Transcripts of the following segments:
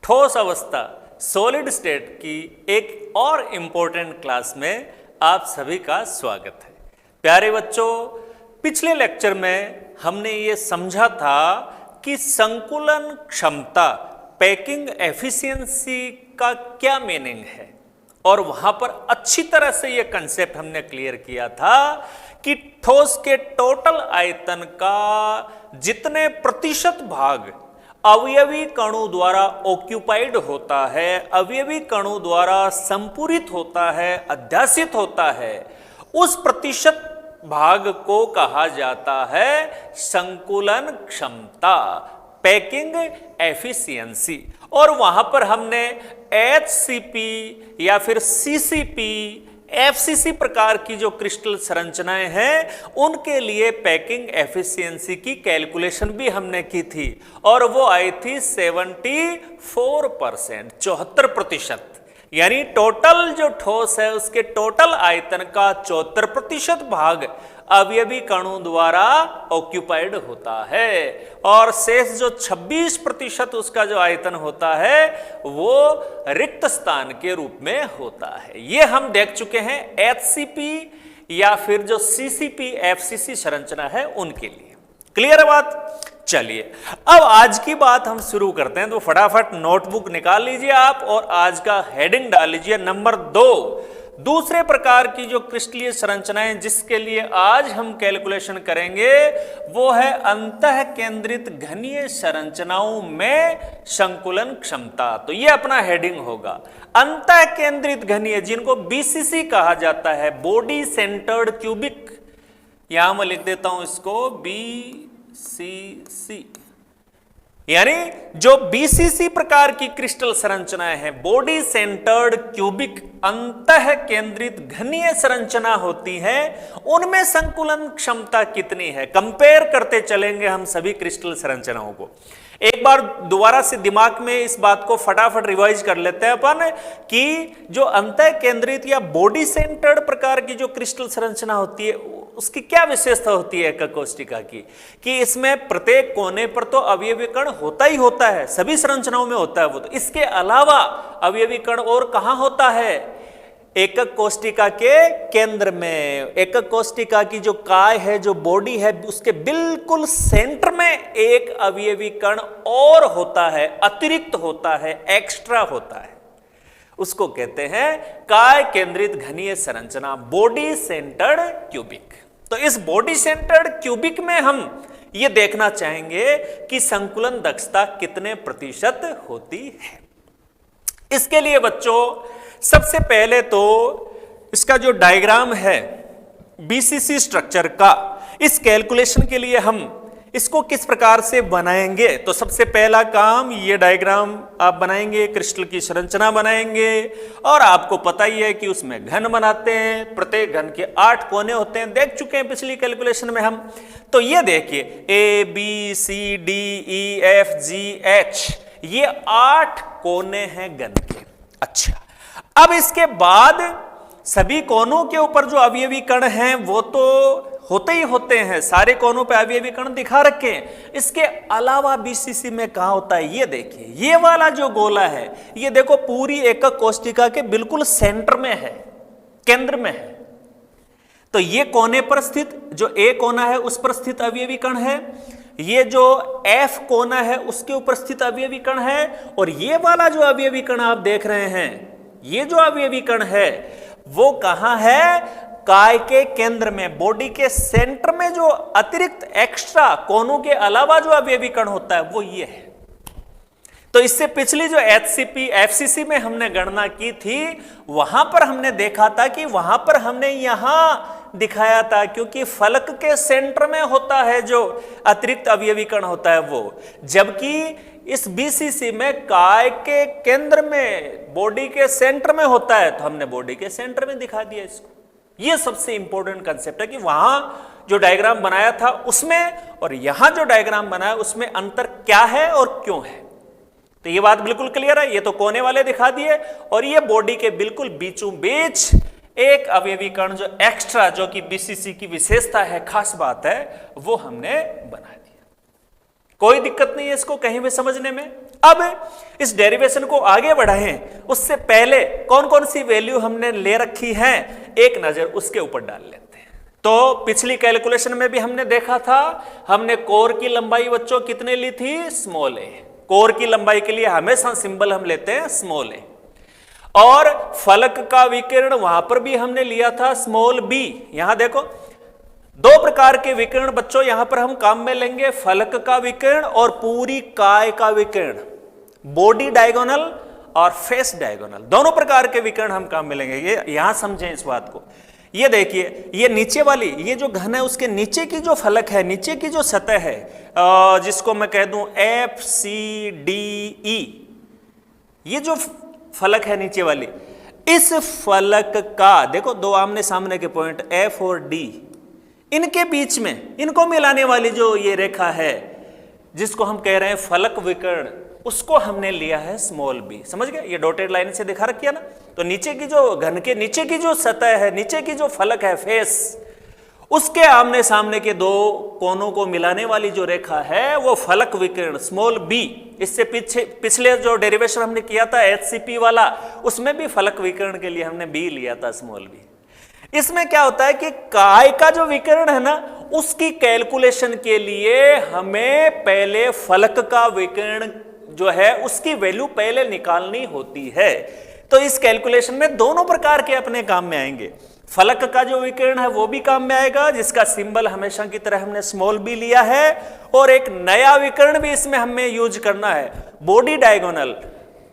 ठोस अवस्था solid state की एक और इम्पोर्टेंट क्लास में आप सभी का स्वागत है। प्यारे बच्चों, पिछले लेक्चर में हमने ये समझा था कि संकुलन क्षमता पैकिंग एफिशिएंसी का क्या मीनिंग है और वहां पर अच्छी तरह से ये कंसेप्ट हमने क्लियर किया था कि ठोस के टोटल आयतन का जितने प्रतिशत भाग अवयवी कणों द्वारा ऑक्यूपाइड होता है, अवयवी कणों द्वारा संपूरित होता है, अध्यासित होता है, उस प्रतिशत भाग को कहा जाता है संकुलन क्षमता पैकिंग एफिशिएंसी। और वहां पर हमने एचसीपी या फिर सीसीपी एफसीसी प्रकार की जो क्रिस्टल संरचनाएं हैं उनके लिए पैकिंग एफिशिएंसी की कैलकुलेशन भी हमने की थी और वो आई थी 74%, 74%। यानी टोटल जो ठोस है उसके टोटल आयतन का 74% भाग अवयवी कणों द्वारा ऑक्यूपाइड होता है और शेष जो 26% उसका जो आयतन होता है वो रिक्त स्थान के रूप में होता है। ये हम देख चुके हैं एचसीपी या फिर जो सीसीपी एफसीसी संरचना है उनके लिए। क्लियर है बात? चलिए अब आज की बात हम शुरू करते हैं, तो फटाफट नोटबुक निकाल लीजिए आप और आज का हेडिंग डाल लीजिए नंबर 2। दूसरे प्रकार की जो क्रिस्टलीय संरचनाएं जिसके लिए आज हम कैलकुलेशन करेंगे वो है अंतः केंद्रित घनीय संरचनाओं में संकुलन क्षमता। तो ये अपना हेडिंग होगा, अंतः केंद्रित घनीय, जिनको बीसीसी कहा जाता है, बॉडी सेंटर्ड क्यूबिक। यहां मैं लिख देता हूं इसको बीसीसी, यानी जो बीसीसी प्रकार की क्रिस्टल संरचनाएं हैं, बॉडी सेंटर्ड क्यूबिक अंतः केंद्रित घनीय संरचना होती है, उनमें संकुलन क्षमता कितनी है कंपेयर करते चलेंगे हम सभी क्रिस्टल संरचनाओं को। एक बार दोबारा से दिमाग में इस बात को फटाफट रिवाइज कर लेते हैं अपन कि जो अंतः केंद्रित या बॉडी सेंटर्ड प्रकार की जो क्रिस्टल संरचना होती है उसकी क्या विशेषता होती है एकक कोष्टिका की, कि इसमें प्रत्येक कोने पर तो अवयवी कण होता ही होता है, सभी संरचनाओं में होता है वो। तो इसके अलावा अवयवी कण और कहां होता है? एकक कोष्टिका के केंद्र में। एकक कोष्टिका की जो काय है, जो बॉडी है, उसके बिल्कुल सेंटर में एक अवयवी कण और होता है, अतिरिक्त होता है, एक्स्ट्रा होता है। उसको कहते हैं काय केंद्रित घनीय संरचना, बॉडी सेंटर्ड क्यूबिक। तो इस बॉडी सेंटर्ड क्यूबिक में हम ये देखना चाहेंगे कि संकुलन दक्षता कितने प्रतिशत होती है। इसके लिए बच्चों सबसे पहले तो इसका जो डायग्राम है बीसीसी स्ट्रक्चर का, इस कैलकुलेशन के लिए हम इसको किस प्रकार से बनाएंगे, तो सबसे पहला काम ये डायग्राम आप बनाएंगे, क्रिस्टल की संरचना बनाएंगे और आपको पता ही है कि उसमें घन बनाते हैं, प्रत्येक घन के 8 कोने होते हैं, देख चुके हैं पिछली कैलकुलेशन में हम। तो ये देखिए A B C D E F G H, ये 8 कोने हैं घन के। अच्छा, अब इसके बाद सभी कोनों के ऊपर जो अवयवी कण हैं वो तो होते ही होते हैं, सारे कोनों पे अवयवी कण दिखा रखे हैं। इसके अलावा बीसीसी में कहां होता है ये देखिए, ये वाला जो गोला है ये देखो पूरी एकक कोष्टिका के बिल्कुल सेंटर में है, केंद्र में है। तो ये कोने पर स्थित जो ए कोना है उस पर स्थित अवयवी कण है, ये जो एफ कोना है उसके ऊपर स्थित अवयवी कण है, और ये वाला जो अवयवी कण आप देख रहे हैं, ये जो अवयवी कण है वो कहां है? काय के केंद्र में, बॉडी के सेंटर में जो अतिरिक्त एक्स्ट्रा कोनों के अलावा जो अवयवी कण होता है वो ये है। तो इससे पिछली जो एचसीपी एफसीसी में हमने गणना की थी वहां पर हमने देखा था कि वहां पर हमने यहां दिखाया था, क्योंकि फलक के सेंटर में होता है जो अतिरिक्त अवयवी कण होता है वो, जबकि इस बीसीसी में काय के केंद्र में बॉडी के सेंटर में होता है, तो हमने बॉडी के सेंटर में दिखा दिया इसको। ये सबसे इंपॉर्टेंट कंसेप्ट है कि वहां जो डायग्राम बनाया था उसमें और यहां जो डायग्राम बनाया उसमें अंतर क्या है और क्यों है। तो ये बात बिल्कुल क्लियर है। ये तो कोने वाले दिखा दिए और ये बॉडी के बिल्कुल बीचों बीच एक अवयवी कण जो एक्स्ट्रा, जो कि बीसीसी की विशेषता है, खास बात है, वो हमने बना दिया। कोई दिक्कत नहीं है इसको कहीं भी समझने में। अब इस डेरिवेशन को आगे बढ़ाएं उससे पहले कौन कौन सी वैल्यू हमने ले रखी है एक नजर उसके ऊपर डाल लेते हैं। तो पिछली कैलकुलेशन में भी हमने देखा था, हमने कोर की लंबाई बच्चों कितने ली थी, स्मॉल ए। कोर की लंबाई के लिए हमेशा सिंबल हम लेते हैं स्मॉल ए। और फलक का विकिरण वहां पर भी हमने लिया था स्मॉल बी। यहां देखो दो प्रकार के विकिरण बच्चों यहां पर हम काम में लेंगे, फलक का विकिरण और पूरी काय का विकिरण, बॉडी डायगोनल और फेस डायगोनल, दोनों प्रकार के विकिरण हम काम में लेंगे। ये यहां समझें इस बात को। ये देखिए ये नीचे वाली ये जो घन है उसके नीचे की जो फलक है, नीचे की जो सतह है जिसको मैं कह दूं एफ सी डी ई, ये जो फलक है नीचे वाली, इस फलक का देखो दो आमने सामने के पॉइंट एफ और डी, इनके बीच में इनको मिलाने वाली जो ये रेखा है जिसको हम कह रहे हैं फलक विकर्ण, उसको हमने लिया है स्मॉल बी। समझ गए, ये डॉटेड लाइन से दिखा रखी है ना। तो नीचे की जो घन के नीचे की जो सतह है, नीचे की जो फलक है फेस, उसके आमने सामने के दो कोनों को मिलाने वाली जो रेखा है वो फलक विकिरण स्मॉल बी। इससे पिछले जो डेरिवेशन हमने किया था एचसीपी वाला, उसमें भी फलक विकिरण के लिए हमने बी लिया था स्मॉल बी। इसमें क्या होता है कि काय का जो विकिरण है ना उसकी कैलकुलेशन के लिए हमें पहले फलक का विकिरण जो है उसकी वैल्यू पहले निकालनी होती है। तो इस कैलकुलेशन में दोनों प्रकार के अपने काम में आएंगे। फलक का जो विकिरण है वो भी काम में आएगा जिसका सिंबल हमेशा की तरह हमने स्मॉल बी लिया है, और एक नया विकिरण भी इसमें हमें यूज करना है, बॉडी डायगोनल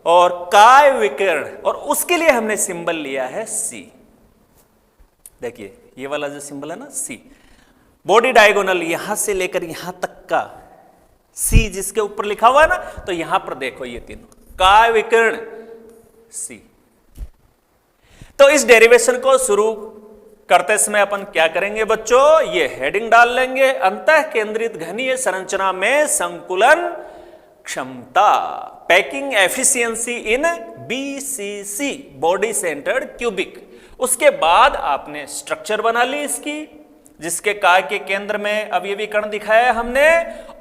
और काय विकिरण, और उसके लिए हमने सिंबल लिया है सी। देखिए ये वाला जो सिंबल है ना सी, बॉडी डायगोनल यहां से लेकर यहां तक का सी जिसके ऊपर लिखा हुआ है ना, तो यहां पर देखो ये तीनों काय विकिरण सी। तो इस डेरिवेशन को शुरू करते समय अपन क्या करेंगे बच्चों, ये हेडिंग डाल लेंगे, अंतः केंद्रित घनीय संरचना में संकुलन क्षमता, पैकिंग एफिशिएंसी इन बीसीसी, बॉडी सेंटर्ड क्यूबिक। उसके बाद आपने स्ट्रक्चर बना ली इसकी, जिसके काय के केंद्र में अवयवी कण दिखाया हमने,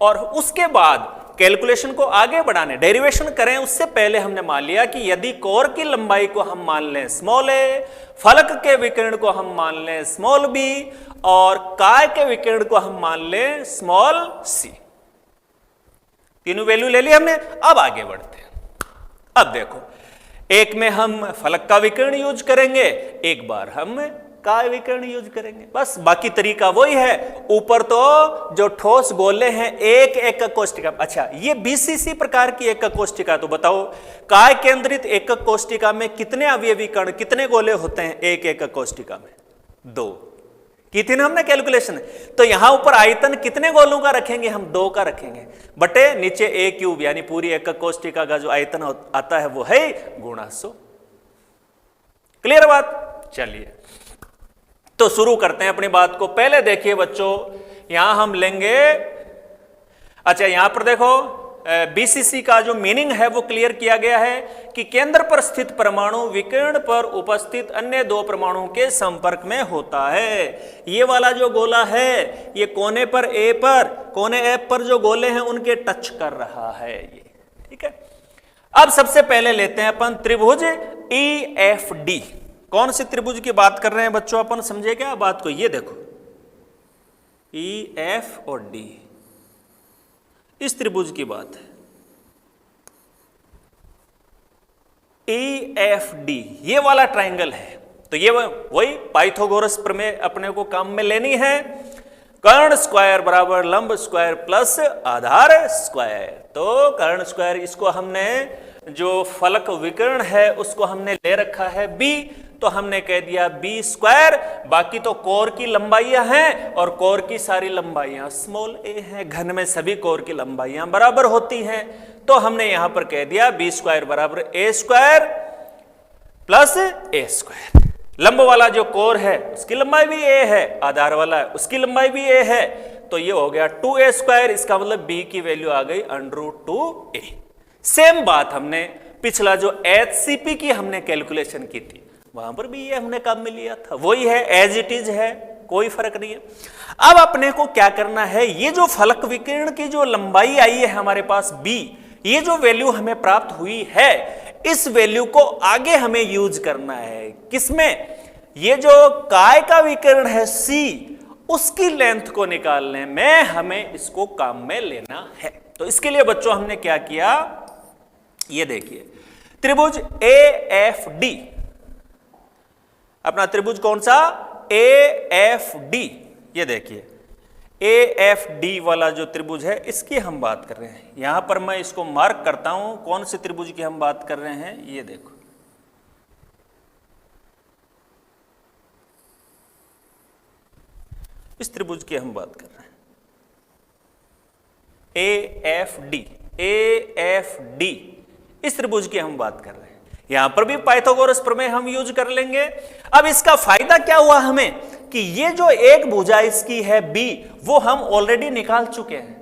और उसके बाद कैलकुलेशन को आगे बढ़ाने डेरिवेशन करें उससे पहले हमने मान लिया कि यदि कोर की लंबाई को हम मान लें स्मॉल ए, फलक के विकिरण को हम मान लें स्मॉल बी, और काय के विकिरण को हम मान लें स्मॉल सी। तीनों वैल्यू ले ली हमने। अब आगे बढ़ते हैं। अब देखो एक में हम फलक का विकिरण यूज करेंगे, एक बार हम काय विकिरण यूज करेंगे, बस बाकी तरीका वही है। ऊपर तो जो ठोस गोले हैं एक एकक कोष्ठिका, अच्छा ये बीसीसी प्रकार की एकक कोष्ठिका, तो बताओ काय केंद्रित एकक कोष्ठिका में कितने अवयवी कण कितने गोले होते हैं एक एकक कोष्ठिका में, दो की थी ना हमने कैलकुलेशन। तो यहां ऊपर आयतन कितने गोलों का रखेंगे हम, दो का रखेंगे, बटे नीचे ए क्यूब यानी पूरी एकक कोष्ठिका का जो आयतन आता है वो है गुणा 100। क्लियर बात। चलिए तो शुरू करते हैं अपनी बात को। पहले देखिए बच्चों यहां हम लेंगे, अच्छा यहां पर देखो बीसीसी का जो मीनिंग है वो क्लियर किया गया है कि केंद्र पर स्थित परमाणु विकिरण पर उपस्थित अन्य दो परमाणुओं के संपर्क में होता है। ये वाला जो गोला है ये कोने पर ए पर, कोने एफ पर जो गोले हैं उनके टच कर रहा है ये, ठीक है। अब सबसे पहले लेते हैं अपन त्रिभुज ई एफ डी। कौन से त्रिभुज की बात कर रहे हैं बच्चों अपन, समझे क्या बात को। ये देखो ई एफ और डी, इस त्रिभुज की बात है। ई एफ डी ये वाला ट्राइंगल है, तो ये वही पाइथागोरस प्रमेय अपने को काम में लेनी है। कर्ण स्क्वायर बराबर लंब स्क्वायर प्लस आधार स्क्वायर। तो कर्ण स्क्वायर इसको हमने जो फलक विकर्ण है उसको हमने ले रखा है बी, तो हमने कह दिया बी स्क्वायर। बाकी तो कोर की लंबाइयां हैं और कोर की सारी लंबाइयां स्मॉल ए हैं, घन में सभी कोर की लंबाइयां बराबर होती हैं, तो हमने यहां पर कह दिया बी स्क्वायर बराबर ए स्क्वायर प्लस ए स्क्वायर। लंब वाला जो कोर है उसकी लंबाई भी ए है, आधार वाला है उसकी लंबाई भी ए है, तो ये हो गया 2a स्क्वायर। इसका मतलब बी की वैल्यू आ गई √2a। सेम बात हमने पिछला जो HCP की हमने कैलकुलेशन की थी वहां पर भी ये हमने काम में लिया था, वही है, एज इट इज है, कोई फर्क नहीं है। अब अपने को क्या करना है, ये जो फलक विकिरण की जो लंबाई आई है हमारे पास b, ये जो वैल्यू हमें प्राप्त हुई है, इस वैल्यू को आगे हमें यूज करना है। किसमें? ये जो काय का विकर्ण है C, उसकी लेंथ को निकालने में हमें इसको काम में लेना है। तो इसके लिए बच्चों हमने क्या किया, ये देखिए त्रिभुज AFD, अपना त्रिभुज कौन सा? AFD। ये देखिए AFD वाला जो त्रिभुज है इसकी हम बात कर रहे हैं। यहां पर मैं इसको मार्क करता हूं कौन से त्रिभुज की हम बात कर रहे हैं। ये देखो इस त्रिभुज की हम बात कर रहे हैं AFD, इस त्रिभुज की हम बात कर रहे हैं। यहां पर भी पाइथागोरस प्रमेय हम यूज कर लेंगे। अब इसका फायदा क्या हुआ हमें कि ये जो एक भुजा इसकी है B, वो हम ऑलरेडी निकाल चुके हैं।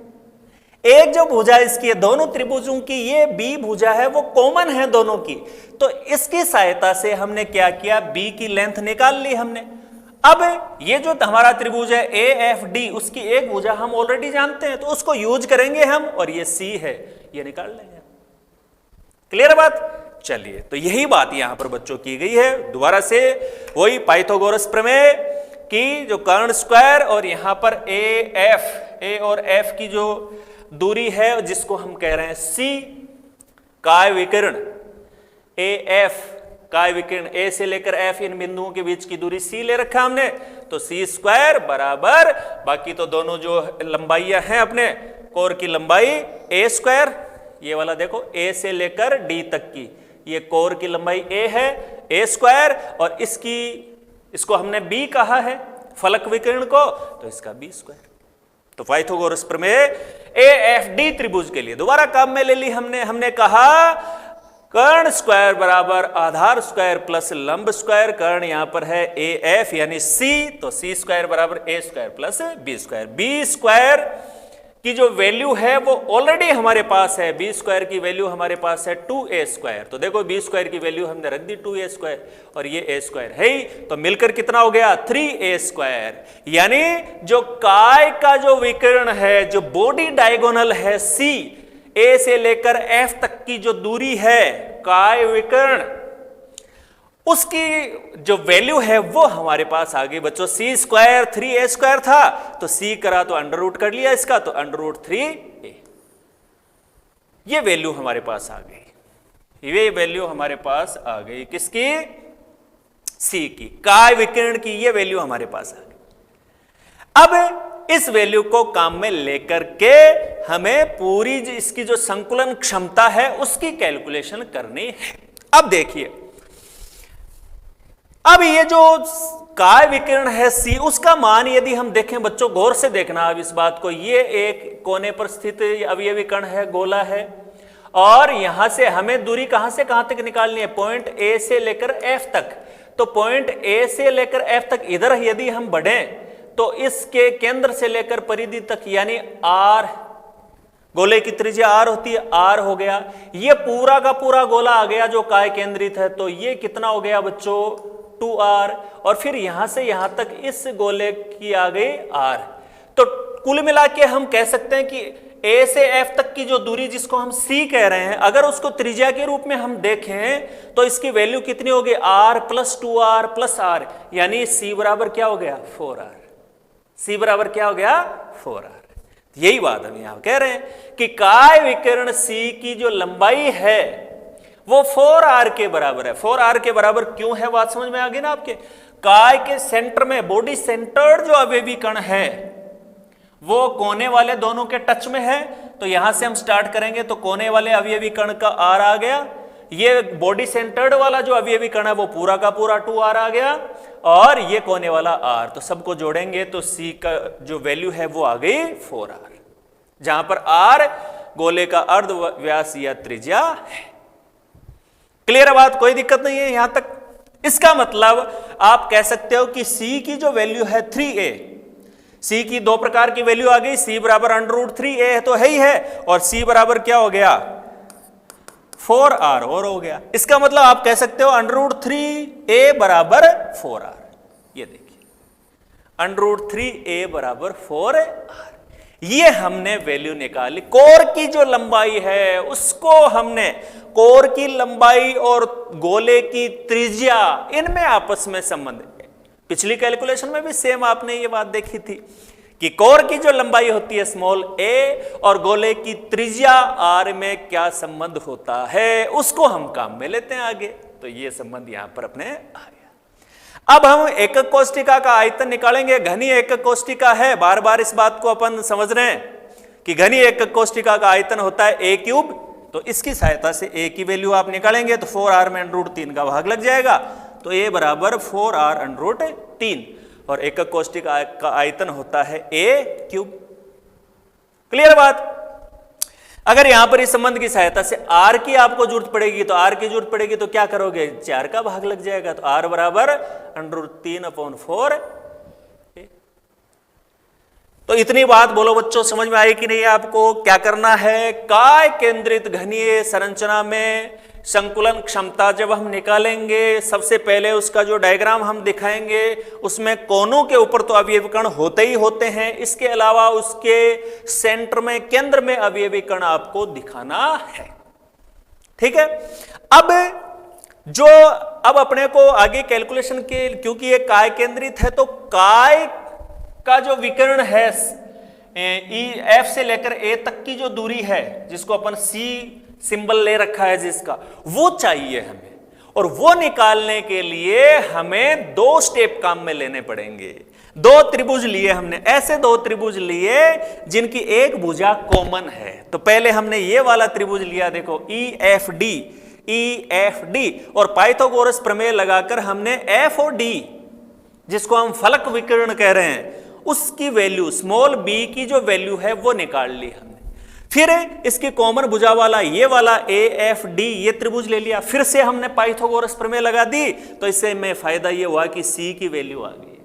एक जो भुजा इसकी है, दोनों त्रिभुजों की ये B भुजा है, वो कॉमन है दोनों की। तो इसकी सहायता से हमने क्या किया, B की लेंथ निकाल ली हमने। अब ये जो हमारा त्रिभुज है AFD, उसकी एक भुजा हम ऑलरेडी जानते हैं, तो उसको यूज करेंगे हम, और ये C है, ये निकाल लेंगे। क्लियर बात? चलिए, तो यही बात यहां पर बच्चों की गई है। दोबारा से वही पाइथागोरस प्रमेय की जो कर्ण स्क्वायर, और यहां पर A और F की जो दूरी है जिसको हम कह रहे हैं C, काय विकर्ण AF, काय विकर्ण A से लेकर F, इन बिंदुओं के बीच की दूरी C ले रखा हमने। तो C स्क्वायर बराबर, बाकी तो दोनों जो लंबाइयां हैं अपने कोर की लंबाई A स्क्वायर, ये वाला देखो A से लेकर D तक की, ये कोर की लंबाई A है, A स्क्वायर, और इसको हमने B कहा है फलक विकर्ण को, तो इसका B स्क्वायर। तो पाइथागोरस प्रमेय AFD त्रिभुज के लिए दोबारा काम में ले ली हमने कहा कर्ण स्क्वायर बराबर आधार स्क्वायर प्लस लंब स्क्वायर। कर्ण यहां पर है AF यानी C, तो C स्क्वायर बराबर A square plus B square. B square की जो वैल्यू है वो ऑलरेडी हमारे पास है, B स्क्वायर की वैल्यू हमारे पास है 2A स्क्वायर। तो देखो B स्क्वायर की वैल्यू हमने रख दी 2A स्क्वायर, और ये A स्क्वायर है ही, तो मिलकर कितना हो गया 3A स्क्वायर। यानी जो काय का जो विकर्ण है, जो बॉडी डायगोनल है C, A से लेकर F तक की जो दूरी है काय विकर्ण, उसकी जो वैल्यू है वो हमारे पास आ गई बच्चों। C स्क्वायर 3A स्क्वायर था, तो C करा तो अंडर रूट कर लिया इसका, तो अंडर रूट 3A। ये वैल्यू हमारे पास आ गई, ये वैल्यू हमारे पास आ गई किसकी? C की, काय विकर्ण की ये वैल्यू हमारे पास आ गई। अब इस वैल्यू को काम में लेकर के हमें पूरी इसकी जो संकुलन क्षमता है उसकी कैलकुलेशन करनी है। अब देखिए, अब ये जो काय विकर्ण है C, उसका मान यदि हम देखें बच्चों, गौर से देखना अब इस बात को, ये एक कोने पर स्थित अवयवी कण है, गोला है, और यहां से हमें दूरी कहां से कहां तक निकालनी है, पॉइंट A से लेकर F तक। तो पॉइंट A से लेकर F तक इधर यदि हम बढ़ें तो इसके केंद्र से लेकर परिधि तक यानी R, गोले की त्रिज्या R होती है, R हो गया। ये पूरा का पूरा गोला आ गया जो काय केंद्रित है, तो ये कितना हो गया बच्चों 2R, और फिर यहां से यहां तक इस गोले की आ गई R। तो कुल मिला के हम कह सकते हैं कि A से F तक की जो दूरी जिसको हम C कह रहे हैं, अगर उसको त्रिज्या के रूप में हम देखें तो इसकी वैल्यू कितनी होगी R plus 2R plus R, यानी C बराबर क्या हो गया 4R। C बराबर क्या हो गया 4R। यही बात हम यहां कह रहे हैं कि काय विकर्ण C की जो लंबाई है वो 4R के बराबर है। 4R के बराबर क्यों है, बात समझ में आ गई ना आपके? काय के सेंटर में बॉडी सेंटर्ड जो अवयवी कण है वो कोने वाले दोनों के टच में है। तो यहां से हम स्टार्ट करेंगे तो कोने वाले अवयवी कण का R आ गया, ये बॉडी सेंटर्ड वाला जो अवयवी कण है वो पूरा का पूरा 2R आ गया, और ये कोने वाला R। तो सबको जोड़ेंगे तो C का जो वैल्यू है वो आ गई 4R, जहां पर R गोले का अर्ध व्यास या त्रिज्या है। क्लियर बात, कोई दिक्कत नहीं है यहां तक। इसका मतलब आप कह सकते हो कि C की जो वैल्यू है 3A, C की दो प्रकार की वैल्यू आ गई, C बराबर अंडर रूट 3A तो है ही है, और C बराबर क्या हो गया 4R और हो गया। इसका मतलब आप कह सकते हो अंडर रूट 3A बराबर 4R। ये देखिए अंडर रूट 3A बराबर 4R। ये हमने वैल्यू निकाली। कोर की जो लंबाई है उसको हमने, कोर की लंबाई और गोले की त्रिज्या, इनमें आपस में संबंध है। पिछली कैलकुलेशन में भी सेम आपने ये बात देखी थी कि कोर की जो लंबाई होती है स्मॉल a और गोले की त्रिज्या r में क्या संबंध होता है, उसको हम काम में लेते हैं आगे। तो ये संबंध यहां पर अपने आ गया। अब हम एकक कोष्टिका का आयतन निकालेंगे। घनी एकक कोष्टिका है, बार बार इस बात को अपन समझ रहे हैं कि घनी एकक कोष्टिका का आयतन होता है a क्यूब। तो इसकी सहायता से a की वैल्यू आप निकालेंगे तो 4r में √3 का भाग लग जाएगा, तो a बराबर 4r √3 और एकक कोष्टिका का आयतन होता है a क्यूब। क्लियर बात? अगर यहां पर इस संबंध की सहायता से r की आपको जरूरत पड़ेगी तो r की जरूरत पड़ेगी तो क्या करोगे, 4 का भाग लग जाएगा, तो r बराबर √3/4। तो इतनी बात बोलो बच्चों, समझ में आई कि नहीं? आपको क्या करना है, काय केंद्रित घनीय संरचना में संकुलन क्षमता जब हम निकालेंगे, सबसे पहले उसका जो डायग्राम हम दिखाएंगे उसमें कोनों के ऊपर तो अवयवी कण होते ही होते हैं, इसके अलावा उसके सेंटर में, केंद्र में अवयवी कण आपको दिखाना है। ठीक है। अब अपने को आगे कैलकुलेशन के, क्योंकि ये काय केंद्रित है तो काय का जो विकर्ण है F से लेकर A तक की जो दूरी है, जिसको अपन C सिंबल ले रखा है जिसका, वो चाहिए हमें। और वो निकालने के लिए हमें 2 स्टेप काम में लेने पड़ेंगे। 2 त्रिभुज लिए हमने, ऐसे 2 त्रिभुज लिए जिनकी एक भुजा कॉमन है। तो पहले हमने ये वाला त्रिभुज लिया, देखो EFD, और पाइथागोरस प्रमेय लगाकर हमने F और D, जिसको हम फलक विकर्ण कह रहे हैं, उसकी वैल्यू स्मॉल b की जो वैल्यू है वो निकाल ली हमने। फिर इसकी कॉमन भुजा वाला ये वाला AFD ये त्रिभुज ले लिया, फिर से हमने पाइथागोरस प्रमेय लगा दी, तो इससे में फायदा ये हुआ कि C की वैल्यू आ गई।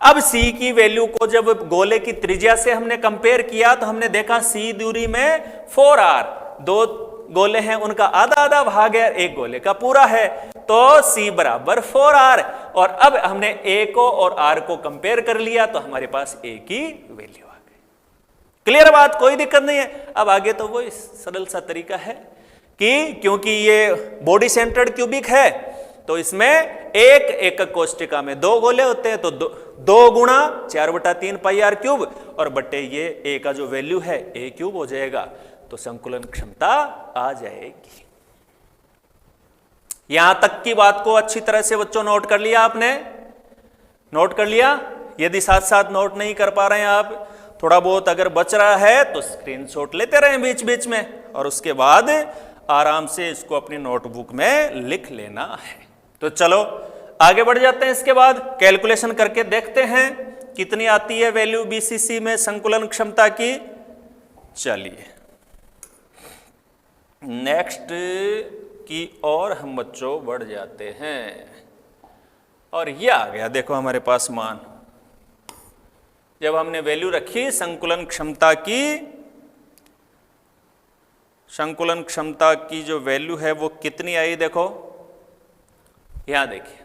अब C की वैल्यू को जब गोले की त्रिज्या से हमने कंपेयर किया तो हमने देखा C दूरी में 4r, 2 गोले हैं उनका आधा आधा भाग है, 1 गोले का पूरा है, तो C बराबर 4r। और अब हमने A को और R को कंपेयर कर लिया तो हमारे पास A की वैल्यू आ गई। क्लियर बात? कोई दिक्कत नहीं है। अब आगे तो वो सरल सा तरीका है कि क्योंकि ये बॉडी सेंटर्ड क्यूबिक है तो इसमें एक एकक कोष्टिका में 2 गोले होते हैं, तो 2 गुणा 4/3 πr क्यूब और बट्टे ये A का जो वैल्यू है A क्यूब हो जाएगा, तो संकुलन क्षमता आ जाएगी। यहां तक की बात को अच्छी तरह से बच्चों नोट कर लिया आपने? नोट कर लिया? यदि साथ साथ नोट नहीं कर पा रहे हैं आप, थोड़ा बहुत अगर बच रहा है तो स्क्रीनशॉट लेते रहें बीच बीच में, और उसके बाद आराम से इसको अपनी नोटबुक में लिख लेना है। तो चलो आगे बढ़ जाते हैं। इसके बाद कैलकुलेशन करके देखते हैं कितनी आती है वैल्यू BCC में संकुलन क्षमता की। चलिए नेक्स्ट की और हम बच्चों बढ़ जाते हैं, और ये आ गया देखो हमारे पास मान। जब हमने वैल्यू रखी संकुलन क्षमता की जो वैल्यू है वो कितनी आई, देखो यहां देखिए,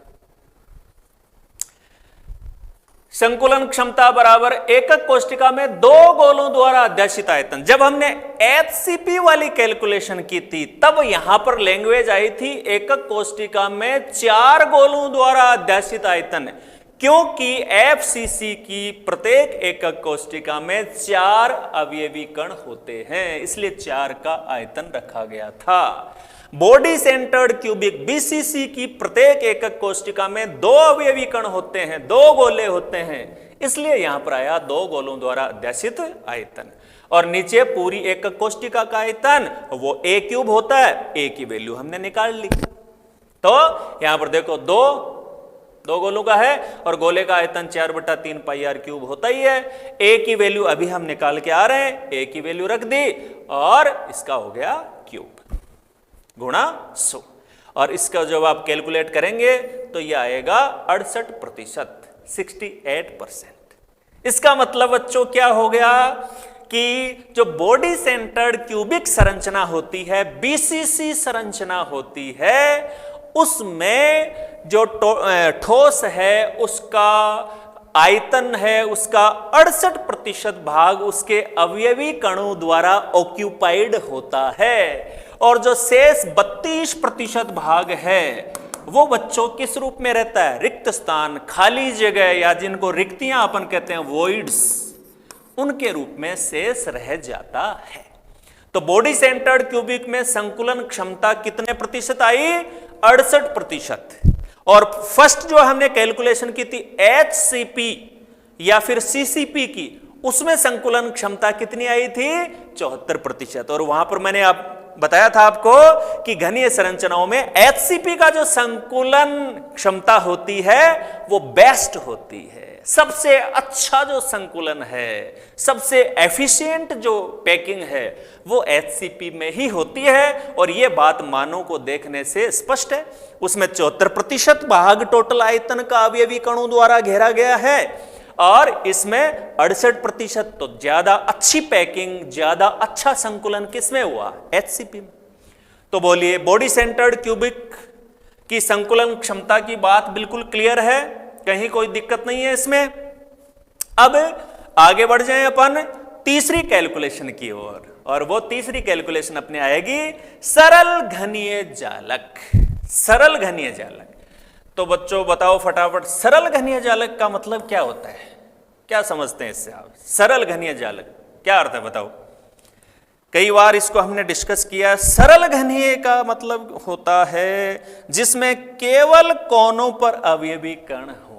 संकुलन क्षमता बराबर एकक कोष्टिका में 2 गोलों द्वारा अध्याशित आयतन। जब हमने HCP वाली कैलकुलेशन की थी तब यहां पर लैंग्वेज आई थी एकक कोष्टिका में 4 गोलों द्वारा अध्याशित आयतन, क्योंकि FCC की प्रत्येक एकक कोष्टिका में 4 अवयवी कण होते हैं, इसलिए 4 का आयतन रखा गया था। बॉडी सेंटर्ड क्यूबिक BCC की प्रत्येक एकक कोष्टिका में 2 अवयवी कण होते हैं, 2 गोले होते हैं, इसलिए यहां पर आया 2 गोलों द्वारा अध्याशित आयतन। और नीचे पूरी एकक कोष्टिका का आयतन वो A क्यूब होता है, A की वैल्यू हमने निकाल ली। तो यहां पर देखो 2 गोलों का है और गोले का आयतन 4/3 πr क्यूब होता ही है। A की वैल्यू अभी हम निकाल के आ रहे हैं, A की वैल्यू रख दी और इसका हो गया क्यूब गुणा 100, और इसका जब आप कैलकुलेट करेंगे तो यह आएगा 68%, 68%। इसका मतलब बच्चों क्या हो गया कि जो बॉडी सेंटर्ड क्यूबिक संरचना होती है, BCC संरचना होती है, उसमें जो ठोस है उसका आयतन है उसका 68% भाग उसके अवयवी कणों द्वारा ऑक्यूपाइड होता है, और जो शेष 32% भाग है वो बच्चों किस रूप में रहता है? रिक्त स्थान, खाली जगह, या जिनको रिक्तियां अपन कहते हैं वॉइड्स, उनके रूप में शेष रह जाता है। तो बॉडी सेंटर्ड क्यूबिक में संकुलन क्षमता कितने प्रतिशत आई? 68%। और फर्स्ट जो हमने कैलकुलेशन की थी HCP या फिर CCP की, उसमें संकुलन क्षमता कितनी आई थी? 74%। और वहां पर मैंने आप बताया था आपको कि घनीय संरचनाओं में HCP का जो संकुलन क्षमता होती है वो बेस्ट होती है, सबसे अच्छा जो संकुलन है, सबसे एफिशिएंट जो पैकिंग है वो HCP में ही होती है। और ये बात मानव को देखने से स्पष्ट है। उसमें 74% भाग टोटल आयतन का अवयवी कणों द्वारा घेरा गया है, और इसमें 68%। तो ज्यादा अच्छी पैकिंग, ज्यादा अच्छा संकुलन किसमें हुआ? HCP में। तो बोलिए, बॉडी सेंटर्ड क्यूबिक की संकुलन क्षमता की बात बिल्कुल क्लियर है, कहीं कोई दिक्कत नहीं है इसमें। अब आगे बढ़ जाएं अपन तीसरी कैलकुलेशन की ओर, और वो तीसरी कैलकुलेशन अपने आएगी सरल घनीय जालक। सरल घनीय जालक, तो बच्चों बताओ फटाफट, सरल घनीय जालक का मतलब क्या होता है? क्या समझते हैं इससे आप? सरल घनीय जालक क्या अर्थ है बताओ? कई बार इसको हमने डिस्कस किया। सरल घनीय का मतलब होता है जिसमें केवल कोनों पर अवयवी कण हो,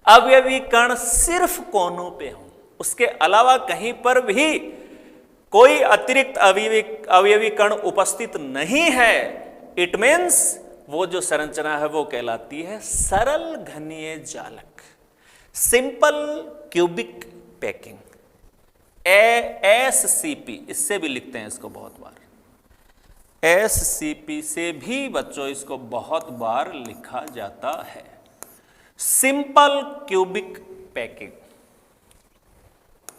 अवयवी कण सिर्फ कोनों पे हो, उसके अलावा कहीं पर भी कोई अतिरिक्त अवयवी कण उपस्थित नहीं है। इट मीन्स वो जो संरचना है वो कहलाती है सरल घनीय जालक, सिंपल क्यूबिक पैकिंग, SCP। इससे भी लिखते हैं इसको बहुत बार, SCP से भी बच्चों इसको बहुत बार लिखा जाता है, सिंपल क्यूबिक पैकिंग।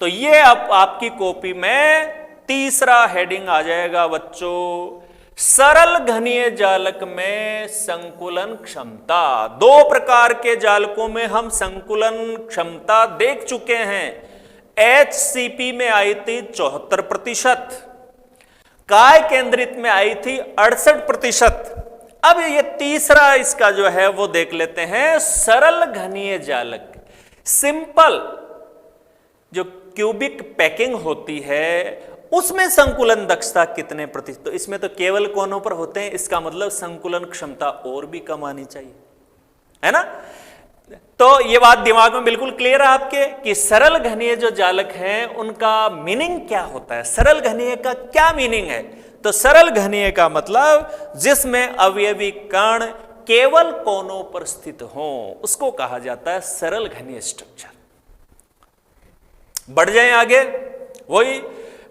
तो ये अब आपकी कॉपी में तीसरा हेडिंग आ जाएगा बच्चों, सरल घनीय जालक में संकुलन क्षमता। दो प्रकार के जालकों में हम संकुलन क्षमता देख चुके हैं। HCP में आई थी 74%, काय केंद्रित में आई थी 68%। अब ये तीसरा इसका जो है वो देख लेते हैं, सरल घनीय जालक, सिंपल जो क्यूबिक पैकिंग होती है उसमें संकुलन दक्षता कितने प्रतिशत? तो इसमें तो केवल कोनों पर होते हैं, इसका मतलब संकुलन क्षमता और भी कम आनी चाहिए, है ना? तो ये बात दिमाग में बिल्कुल क्लियर है आपके कि सरल घनीय जो जालक हैं उनका मीनिंग क्या होता है, सरल घनीय का क्या मीनिंग है? तो सरल घनीय का मतलब जिसमें अवयवी कण केवल कोनों पर स्थित हो, उसको कहा जाता है सरल घनीय स्ट्रक्चर। बढ़ जाएं आगे, वही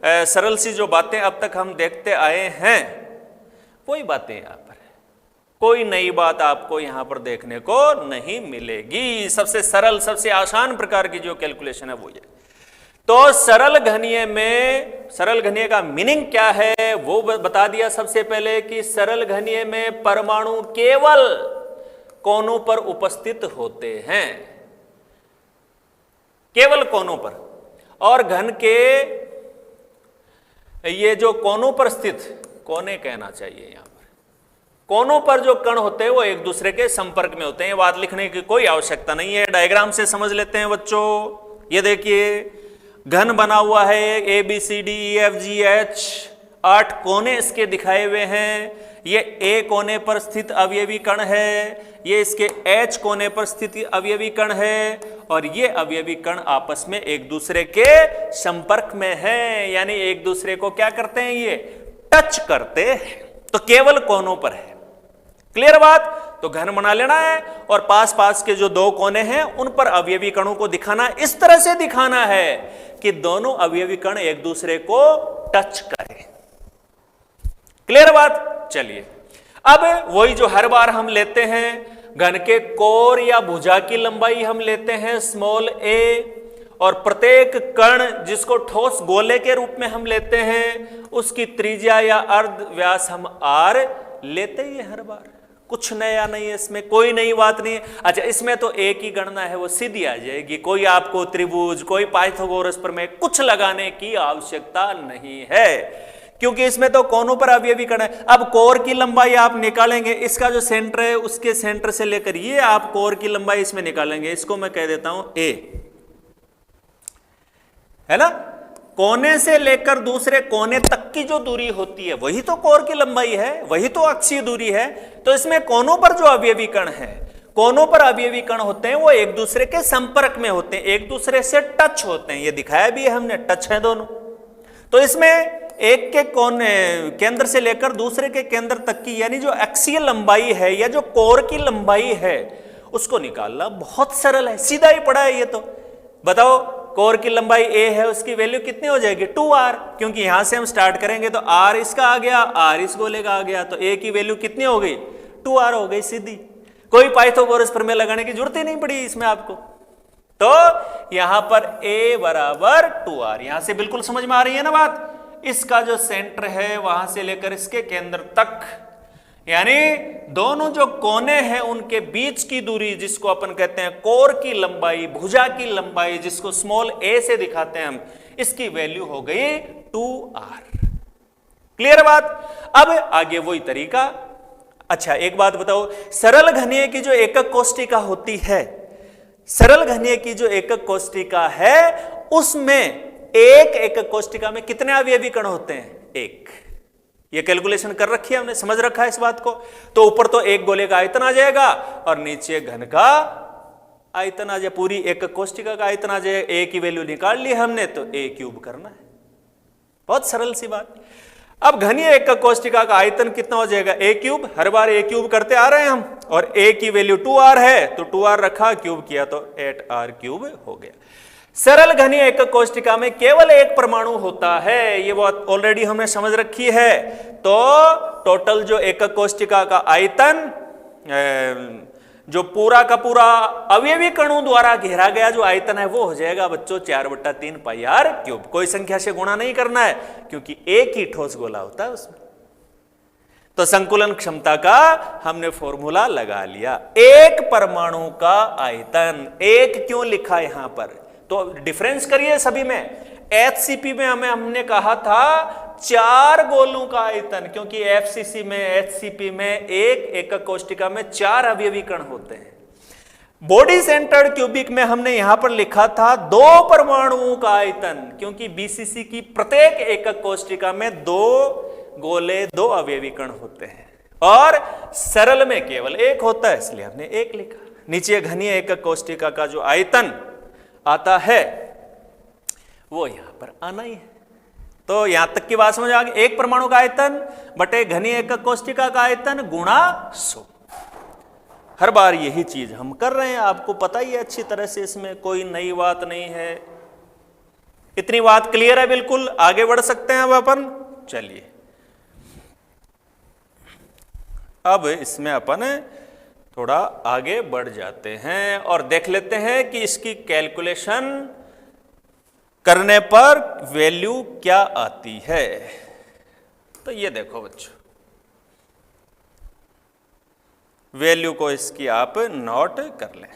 सरल सी जो बातें अब तक हम देखते आए हैं वही बातें यहां पर है, कोई नई बात आपको यहां पर देखने को नहीं मिलेगी। सबसे सरल, सबसे आसान प्रकार की जो कैलकुलेशन है वो ये। तो सरल घनीय में, सरल घनीय का मीनिंग क्या है वो बता दिया सबसे पहले कि सरल घनीय में परमाणु केवल कोनों पर उपस्थित होते हैं, केवल कोनों पर। और घन के ये जो कोनों पर स्थित, कोने कहना चाहिए यहां पर, कोनों पर जो कण होते हैं वो एक दूसरे के संपर्क में होते हैं। बात लिखने की कोई आवश्यकता नहीं है, डायग्राम से समझ लेते हैं बच्चों। ये देखिए घन बना हुआ है, ABCDEFGH 8 कोने इसके दिखाए हुए हैं। ये A कोने पर स्थित अवयवी कण है, ये इसके H कोने पर स्थित अवयवी कण है, और ये अवयवी कण आपस में एक दूसरे के संपर्क में हैं, यानी एक दूसरे को क्या करते हैं, ये टच करते हैं। तो केवल कोनों पर है, क्लियर बात? तो घन बना लेना है और पास पास के जो दो कोने हैं उन पर अवयवी कणों को दिखाना, इस तरह से दिखाना है कि दोनों अवयवी कण एक दूसरे को टच करें। क्लियर बात? चलिए अब वही जो हर बार हम लेते हैं, घन के कोर या भुजा की लंबाई हम लेते हैं स्मॉल a, और प्रत्येक कण जिसको ठोस गोले के रूप में हम लेते हैं उसकी त्रिज्या या अर्ध व्यास हम r लेते ही हर बार। कुछ नया नहीं है इसमें, कोई नई बात नहीं है। अच्छा, इसमें तो एक ही गणना है, वो सीधी आ जाएगी, कोई आपको त्रिभुज, कोई पाइथागोरस प्रमेय कुछ लगाने की आवश्यकता नहीं है, क्योंकि इसमें तो कोनों पर अवयवी कण है। अब कोर की लंबाई आप निकालेंगे, इसका जो सेंटर है उसके सेंटर से लेकर ये आप कोर की लंबाई इसमें निकालेंगे, इसको मैं कह देता हूं ए, है ना। कोने से लेकर दूसरे कोने तक की जो दूरी होती है वही तो कोर की लंबाई है, वही तो अक्षीय दूरी है। तो इसमें कोनों पर जो अवयवी कण है, कोनों पर अवयवी कण होते हैं वो एक दूसरे के संपर्क में होते हैं, एक दूसरे से टच होते हैं, ये दिखाया भी है हमने, टच है दोनों। तो इसमें एक के कोने केंद्र से लेकर दूसरे के केंद्र तक की यानी जो अक्षीय लंबाई है या जो कोर की लंबाई है उसको निकालना बहुत सरल है, सीधा ही पड़ा है ये तो। बताओ, कोर की लंबाई a है, उसकी वैल्यू कितनी हो जाएगी 2r, क्योंकि यहां से हम स्टार्ट करेंगे तो r इसका आ गया, r इस गोले का आ गया, तो a की वैल्यू कितनी हो गई 2r हो गई सीधी। कोई पाइथागोरस प्रमेय लगाने की जरूरत ही नहीं पड़ी इसमें आपको। तो यहां पर a बराबर 2r, यहां से बिल्कुल समझ में आ रही है ना बात। इसका जो सेंटर है वहां से लेकर इसके केंद्र तक, यानी दोनों जो कोने हैं उनके बीच की दूरी जिसको अपन कहते हैं कोर की लंबाई, भुजा की लंबाई, जिसको स्मॉल a से दिखाते हैं हम, इसकी वैल्यू हो गई 2r। क्लियर बात। अब आगे वही तरीका। अच्छा, एक बात बताओ, सरल घनीय की जो एकक कोष्टिका होती है, सरल घनीय की जो एकक कोष्टिका है उसमें एक एकक कोष्टिका में कितने अवयवी कण होते हैं? एक। ये कैलकुलेशन कर रखी है हमने, समझ रखा है इस बात को। तो ऊपर तो एक गोले का आयतन आ जाएगा और नीचे घन का आयतन आ जाए, पूरी एकक कोष्टिका का आयतन आ जाए। ए की वैल्यू निकाल ली हमने, तो ए क्यूब करना है, बहुत सरल सी बात। अब घनीय एकक कोष्टिका का आयतन कितना हो जाएगा? ए क्यूब। हर बार ए क्यूब करते आ रहे हैं हम, और ए की वैल्यू 2r है तो 2r रखा, क्यूब किया तो 8r क्यूब हो गया। सरल घनीय एकक कोष्टिका में केवल एक परमाणु होता है, ये बात ऑलरेडी हमने समझ रखी है। तो टोटल जो एकक कोष्टिका का आयतन, जो पूरा का पूरा अवयवी कणों द्वारा घेरा गया जो आयतन है वो हो जाएगा बच्चों 4/3 पाई r क्यूब। कोई संख्या से गुणा नहीं करना है क्योंकि एक ही ठोस गोला होता है उसमें। तो संकुलन क्षमता का हमने फॉर्मूला लगा लिया। एक परमाणु का आयतन, एक क्यों लिखा यहां पर? तो डिफरेंस करिए सभी में। HCP में हमने कहा था 4 गोलों का आयतन, क्योंकि FCC में, HCP में एक एकक कोष्टिका में 4 अवयवी कण होते हैं। बॉडी सेंटर्ड क्यूबिक में हमने यहां पर लिखा था 2 परमाणुओं का आयतन, क्योंकि BCC की प्रत्येक एकक कोष्टिका में 2 गोले, 2 अवयवी कण होते हैं, और सरल में केवल एक होता है, इसलिए हमने एक लिखा। नीचे घनीय एकक कोष्टिका का जो आयतन आता है वो यहां पर आना ही है। तो यहां तक की बात समझ आ गई। एक परमाणु का आयतन बटे घनीय एकक कोष्टिका का आयतन गुणा 100। हर बार यही चीज हम कर रहे हैं, आपको पता ही है अच्छी तरह से, इसमें कोई नई बात नहीं है। इतनी बात क्लियर है बिल्कुल। आगे बढ़ सकते हैं अब अपन। चलिए अब इसमें अपन थोड़ा आगे बढ़ जाते हैं और देख लेते हैं कि इसकी कैलकुलेशन करने पर वैल्यू क्या आती है। तो ये देखो बच्चों, वैल्यू को इसकी आप नोट कर लें।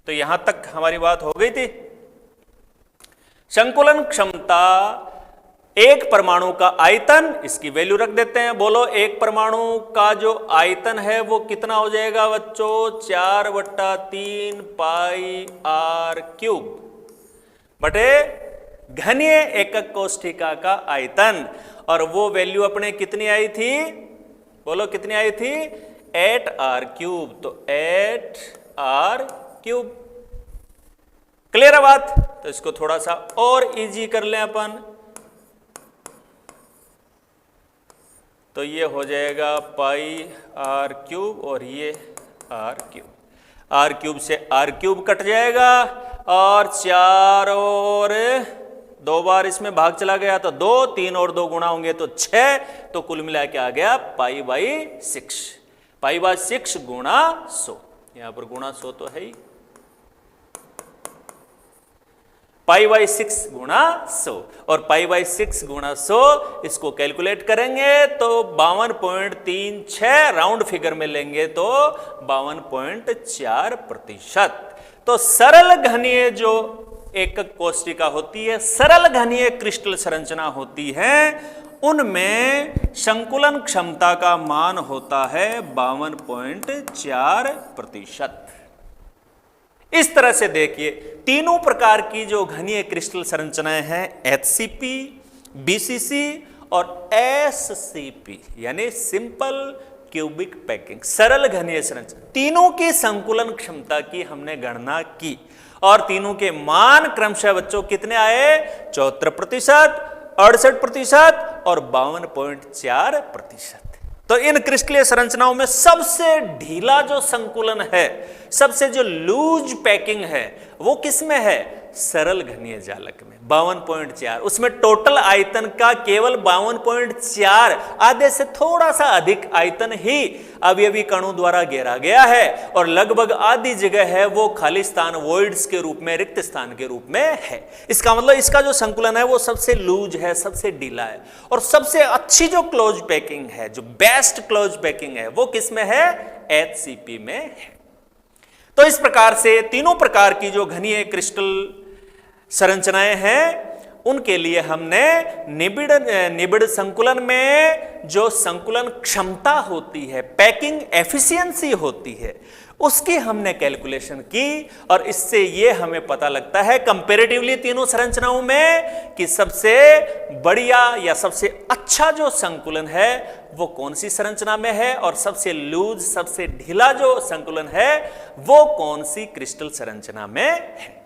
तो यहां तक हमारी बात हो गई थी। संकुलन क्षमता, एक परमाणु का आयतन, इसकी वैल्यू रख देते हैं। बोलो, एक परमाणु का जो आयतन है वो कितना हो जाएगा बच्चों? 4/3 पाई r क्यूब बटे घनीय एकक कोष्टिका का आयतन। और वो वैल्यू अपने कितनी आई थी? बोलो कितनी आई थी? 8r cube. तो 8r क्यूब। क्लियर है बात? तो इसको थोड़ा सा और इजी कर लें अपन। तो ये हो जाएगा पाई r क्यूब और ये r क्यूब। r क्यूब से r क्यूब कट जाएगा और 4 और 2 बार इसमें भाग चला गया तो 2, 3 और 2 गुणा होंगे तो 6, तो कुल मिला के आ गया π/6। π/6 गुणा 100, यहां पर गुणा 100 तो है ही। π/6 गुणा 100 और π/6 गुणा 100 इसको कैलकुलेट करेंगे तो 52.36 राउंड फिगर में लेंगे तो 52.4%। तो सरल घनीय जो एकक कोशिका होती है, सरल घनीय क्रिस्टल संरचना होती है, उनमें संकुलन क्षमता का मान होता है 52.4%। इस तरह से देखिए तीनों प्रकार की जो घनीय क्रिस्टल संरचनाएं हैं, HCP, BCC और SCP यानी सिंपल क्यूबिक पैकिंग, सरल घनीय संरचना, तीनों की संकुलन क्षमता की हमने गणना की और तीनों के मान क्रमशः बच्चों कितने आए? 74%, 68% और 52.4%। तो इन क्रिस्टलीय संरचनाओं में सबसे ढीला जो संकुलन है, सबसे जो लूज पैकिंग है, वो किसमें है? सरल घनीय जालक में 52.4। उसमें टोटल आयतन का केवल 52.4, आधे से थोड़ा सा अधिक आयतन ही अवयवी कणों द्वारा घेरा गया है और लगभग आधी जगह है वो खाली स्थान, वॉइड्स के रूप में, रिक्त स्थान के रूप में है। इसका मतलब इसका जो संकुलन है वो सबसे लूज है, सबसे ढीला है। और सबसे अच्छी जो क्लोज पैकिंग है, जो बेस्ट क्लोज पैकिंग है, वो किसमें है? HCP में है। तो इस प्रकार से तीनों प्रकार की जो घनीय क्रिस्टल संरचनाएं हैं, उनके लिए हमने निबिड़ संकुलन में जो संकुलन क्षमता होती है, पैकिंग एफिशिएंसी होती है, उसकी हमने कैलकुलेशन की और इससे ये हमें पता लगता है कंपैरेटिवली तीनों संरचनाओं में कि सबसे बढ़िया या सबसे अच्छा जो संकुलन है वो कौन सी संरचना में है और सबसे लूज, सबसे ढीला जो संकुलन है वो कौन सी क्रिस्टल संरचना में है।